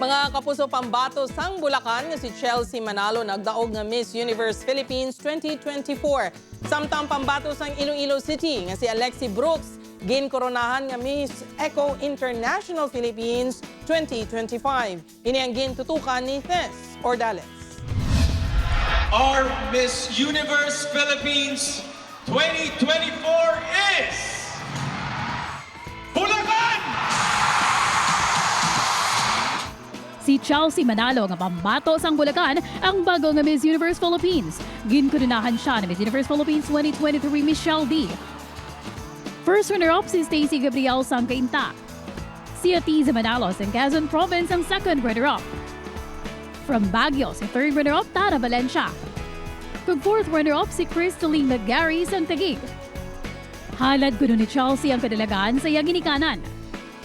Mga kapuso pambato sang Bulacan nga si Chelsea Manalo nagdaog nga Miss Universe Philippines 2024. Samtang pambato sang Iloilo City nga si Alexi Brooks ginkoronahan nga Miss Eco International Philippines 2025. Ini ang gintutukan ni Tess Ordales. Our Miss Universe Philippines 2024 is Bulacan! Si Chelsea Manalo nga pambato sang Bulacan ang bago nga Miss Universe Philippines. Ginkoronahan siya ni Miss Universe Philippines 2023 Michelle D. First runner-up si Stacy Gabriel sang Cainta. Si Atiza Manalo sang Quezon Province ang second runner-up. From Baguio, si third runner-up Tara Valencia. Kung fourth runner-up si Crystaline McGarry sang Taguig. Halad kuno ni Chelsea ang kadalagan sa iyang ginikanan.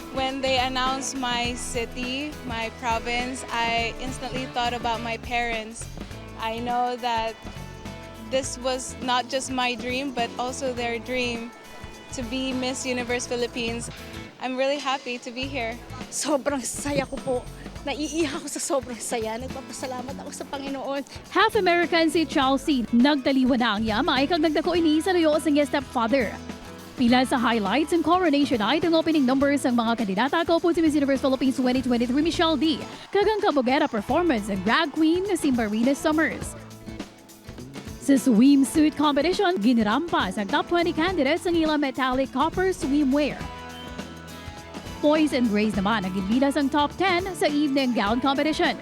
When they announced my city, my province, I instantly thought about my parents. I know that this was not just my dream, but also their dream to be Miss Universe Philippines. I'm really happy to be here. Sobrang saya ko po. Naiiyak ako sa sobrang saya. Nagpapasalamat ako sa Panginoon. Half American si Chelsea. Nagtaliwan na ang yamay kag nagdako ini sa luyo sa iyang stepfather. Pila sa highlights ng coronation night ang opening numbers ng mga kandidata kaupo si Miss Universe Philippines 2023 Michelle D. Kagang kabugera performance ng drag queen na si Marina Summers. Sa swimsuit competition, ginrampas ang top 20 candidates ng ilang metallic copper swimwear. Boys and Grace naman ang ginbidas ang top 10 sa evening gown competition.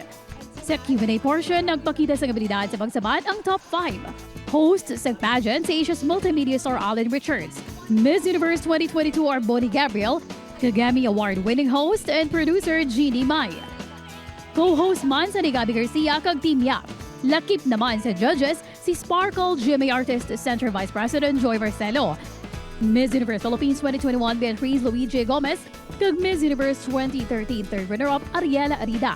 Sa Q&A portion, nagpakita sa abilidad sa pagsabat ang top 5. Host sa pageant si Asia's multimedia star Alan Richards. Miss Universe 2022 are Bonnie Gabriel, Kagami Award-winning host and producer Jeannie Mai. Co-host man sa ni Gabby Garcia kag Team Yap. Lakip naman sa judges si Sparkle GMA Artist Center Vice President Joy Marcelo. Miss Universe Philippines 2021 Beatriz Luigi Gomez kag Miss Universe 2013 third runner-up Ariela Arida.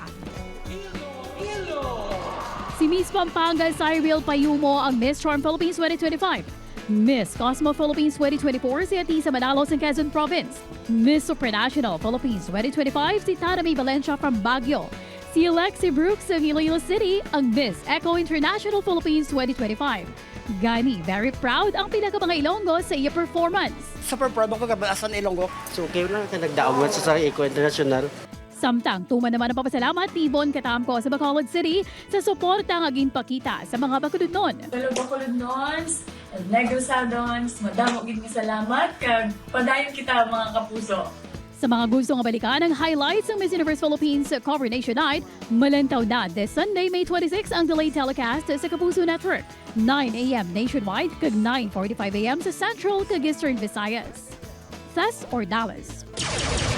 Si Miss Pampanga Cyril Payumo ang Miss Charm Philippines 2025. Miss Cosmo Philippines 2024 si Atiza Manalo sa Quezon Province. Miss Supranational Philippines 2025 si Tarami Valencia from Baguio. Si Alexi Brooks sa Iloilo City ang Miss Eco International Philippines 2025. Gani, very proud ang pinaka-mga Ilonggo sa iya performance. Super proud ako kabalasan Ilonggo. So, kayo lang ka nagdaawat sa Eco International. Samtang tuman naman ang papasalamat ni Bon Catamco sa Bacolod City sa suporta nga ginpakita sa mga Bacolodnon. Hello Bacolodnons, Negros Saldons, madamo gid nga salamat kag padayon kita mga kapuso. Sa mga gusto nga balikan ang highlights ng Miss Universe Philippines Coronation Night, malantaw na this Sunday, May 26 ang delayed telecast sa Kapuso Network. 9 a.m. nationwide kag 9:45 a.m. sa Central kag Eastern Visayas. Tess Ordales,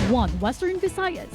One Western Visayas.